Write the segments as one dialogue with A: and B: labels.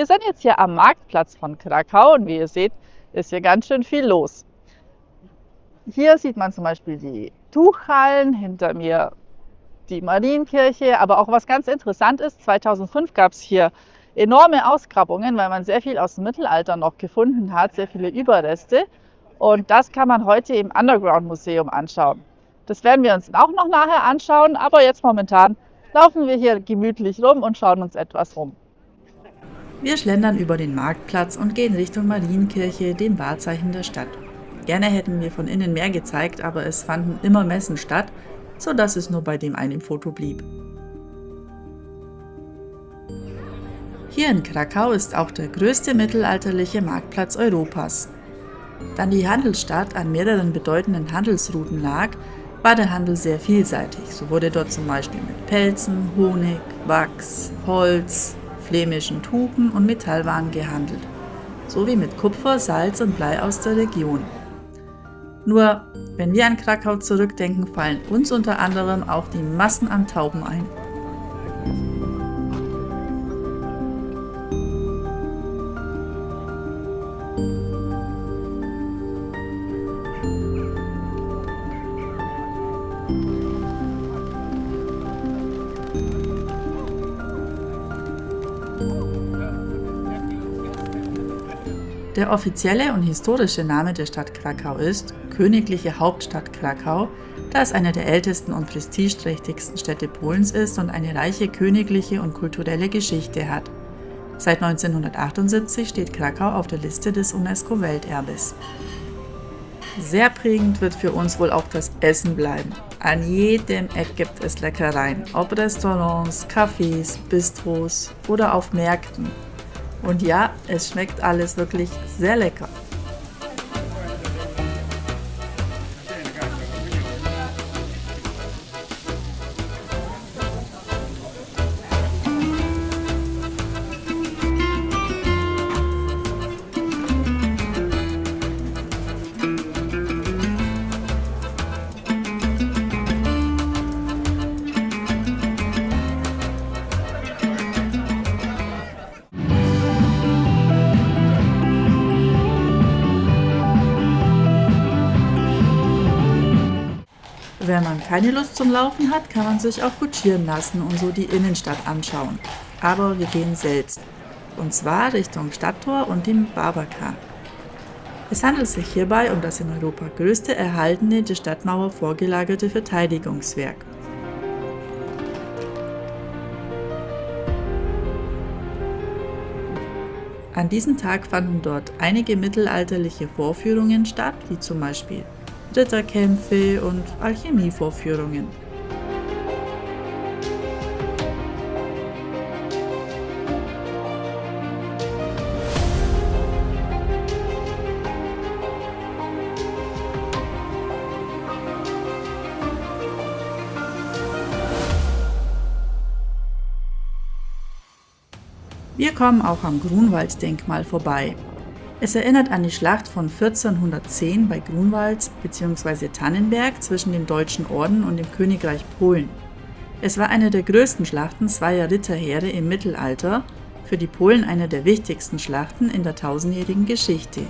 A: Wir sind jetzt hier am Marktplatz von Krakau und wie ihr seht, ist hier ganz schön viel los. Hier sieht man zum Beispiel die Tuchhallen, hinter mir die Marienkirche, aber auch was ganz interessant ist, 2005 gab es hier enorme Ausgrabungen, weil man sehr viel aus dem Mittelalter noch gefunden hat, sehr viele Überreste. Und das kann man heute im Underground Museum anschauen. Das werden wir uns auch noch nachher anschauen, aber jetzt momentan laufen wir hier gemütlich rum und schauen uns etwas um.
B: Wir schlendern über den Marktplatz und gehen Richtung Marienkirche, dem Wahrzeichen der Stadt. Gerne hätten wir von innen mehr gezeigt, aber es fanden immer Messen statt, sodass es nur bei dem einen Foto blieb. Hier in Krakau ist auch der größte mittelalterliche Marktplatz Europas. Da die Handelsstadt an mehreren bedeutenden Handelsrouten lag, war der Handel sehr vielseitig. So wurde dort zum Beispiel mit Pelzen, Honig, Wachs, Holz, flämischen Tuchen und Metallwaren gehandelt, sowie mit Kupfer, Salz und Blei aus der Region. Nur, wenn wir an Krakau zurückdenken, fallen uns unter anderem auch die Massen an Tauben ein. Der offizielle und historische Name der Stadt Krakau ist Königliche Hauptstadt Krakau, da es eine der ältesten und prestigeträchtigsten Städte Polens ist und eine reiche königliche und kulturelle Geschichte hat. Seit 1978 steht Krakau auf der Liste des UNESCO-Welterbes. Sehr prägend wird für uns wohl auch das Essen bleiben. An jedem Eck gibt es Leckereien, ob Restaurants, Cafés, Bistros oder auf Märkten. Und ja, es schmeckt alles wirklich sehr lecker. Wenn man keine Lust zum Laufen hat, kann man sich auch kutschieren lassen und so die Innenstadt anschauen. Aber wir gehen selbst. Und zwar Richtung Stadttor und dem Barberkar. Es handelt sich hierbei um das in Europa größte erhaltene der Stadtmauer vorgelagerte Verteidigungswerk. An diesem Tag fanden dort einige mittelalterliche Vorführungen statt, wie zum Beispiel Ritterkämpfe und Alchemievorführungen. Wir kommen auch am Grunwald-Denkmal vorbei. Es erinnert an die Schlacht von 1410 bei Grunwald bzw. Tannenberg zwischen dem Deutschen Orden und dem Königreich Polen. Es war eine der größten Schlachten zweier Ritterheere im Mittelalter, für die Polen eine der wichtigsten Schlachten in der tausendjährigen Geschichte.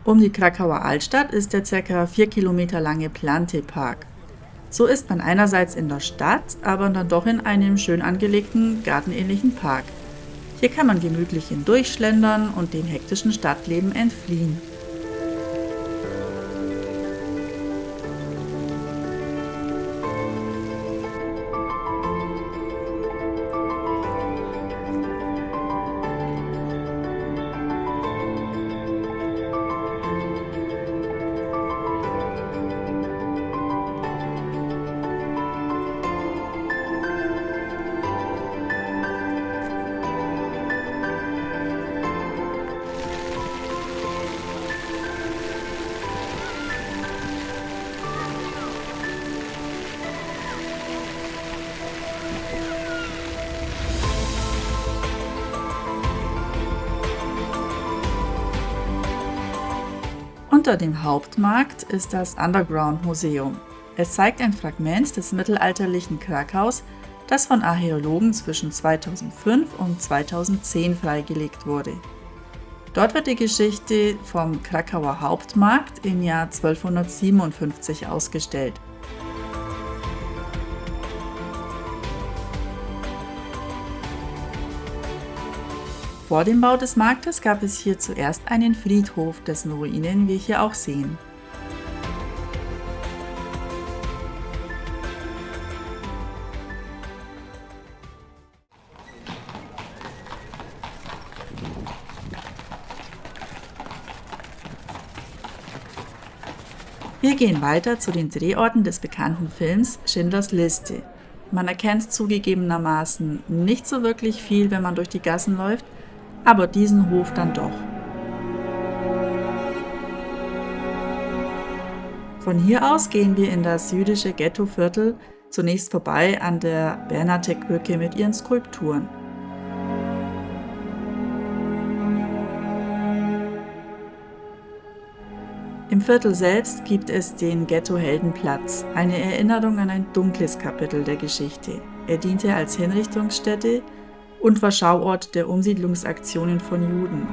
B: Um die Krakauer Altstadt ist der ca. 4 Kilometer lange Plante-Park. So ist man einerseits in der Stadt, aber dann doch in einem schön angelegten, gartenähnlichen Park. Hier kann man gemütlich hindurchschlendern und dem hektischen Stadtleben entfliehen. Unter dem Hauptmarkt ist das Underground Museum. Es zeigt ein Fragment des mittelalterlichen Krakaus, das von Archäologen zwischen 2005 und 2010 freigelegt wurde. Dort wird die Geschichte vom Krakauer Hauptmarkt im Jahr 1257 ausgestellt. Vor dem Bau des Marktes gab es hier zuerst einen Friedhof, dessen Ruinen wir hier auch sehen. Wir gehen weiter zu den Drehorten des bekannten Films Schindlers Liste. Man erkennt zugegebenermaßen nicht so wirklich viel, wenn man durch die Gassen läuft, aber diesen Hof dann doch. Von hier aus gehen wir in das jüdische Ghettoviertel, zunächst vorbei an der Bernadette-Brücke mit ihren Skulpturen. Im Viertel selbst gibt es den Ghetto-Heldenplatz, eine Erinnerung an ein dunkles Kapitel der Geschichte. Er diente als Hinrichtungsstätte und war Schauort der Umsiedlungsaktionen von Juden.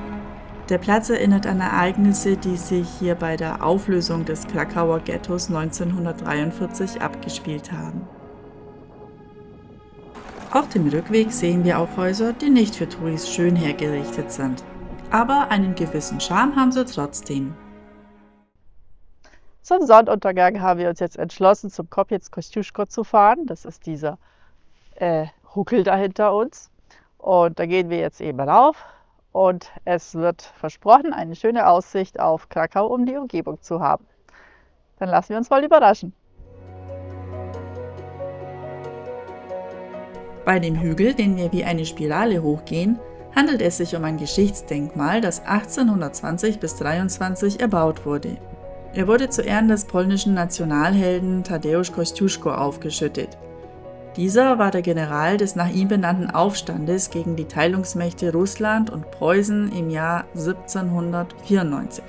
B: Der Platz erinnert an Ereignisse, die sich hier bei der Auflösung des Krakauer Ghettos 1943 abgespielt haben. Auf dem Rückweg sehen wir auch Häuser, die nicht für Touris schön hergerichtet sind. Aber einen gewissen Charme haben sie trotzdem.
A: Zum Sonnenuntergang haben wir uns jetzt entschlossen, zum Kopjetz-Kostjuschko zu fahren. Das ist dieser Huckel da hinter uns. Und da gehen wir jetzt eben rauf. Und es wird versprochen, eine schöne Aussicht auf Krakau um die Umgebung zu haben. Dann lassen wir uns mal überraschen.
B: Bei dem Hügel, den wir wie eine Spirale hochgehen, handelt es sich um ein Geschichtsdenkmal, das 1820 bis 1823 erbaut wurde. Er wurde zu Ehren des polnischen Nationalhelden Tadeusz Kościuszko aufgeschüttet. Dieser war der General des nach ihm benannten Aufstandes gegen die Teilungsmächte Russland und Preußen im Jahr 1794.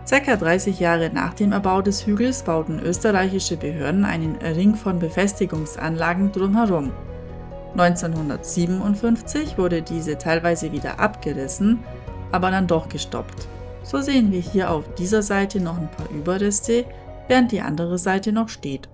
B: Circa 30 Jahre nach dem Erbau des Hügels bauten österreichische Behörden einen Ring von Befestigungsanlagen drumherum. 1957 wurde diese teilweise wieder abgerissen, aber dann doch gestoppt. So sehen wir hier auf dieser Seite noch ein paar Überreste, während die andere Seite noch steht.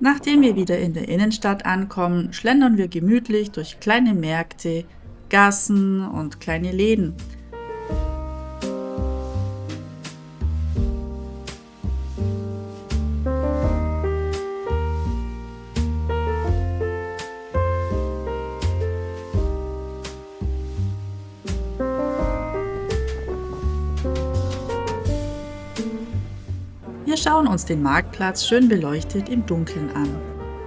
B: Nachdem wir wieder in der Innenstadt ankommen, schlendern wir gemütlich durch kleine Märkte, Gassen und kleine Läden. Wir schauen uns den Marktplatz schön beleuchtet im Dunkeln an.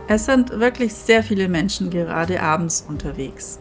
B: Es sind wirklich sehr viele Menschen gerade abends unterwegs.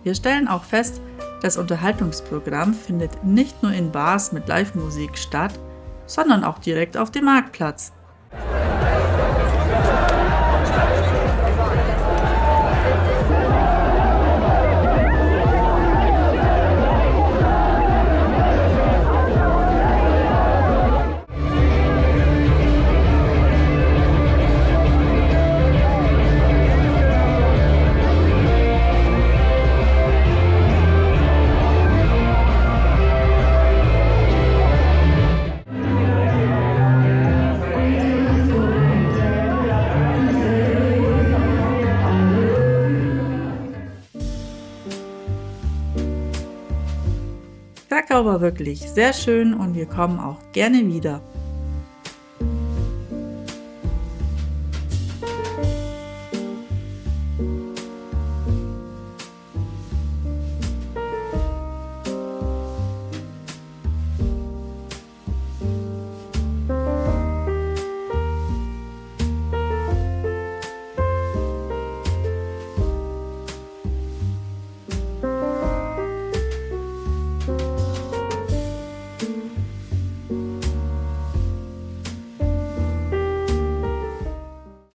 B: Wir stellen auch fest, das Unterhaltungsprogramm findet nicht nur in Bars mit Live-Musik statt, sondern auch direkt auf dem Marktplatz. Krakau war wirklich sehr schön und wir kommen auch gerne wieder.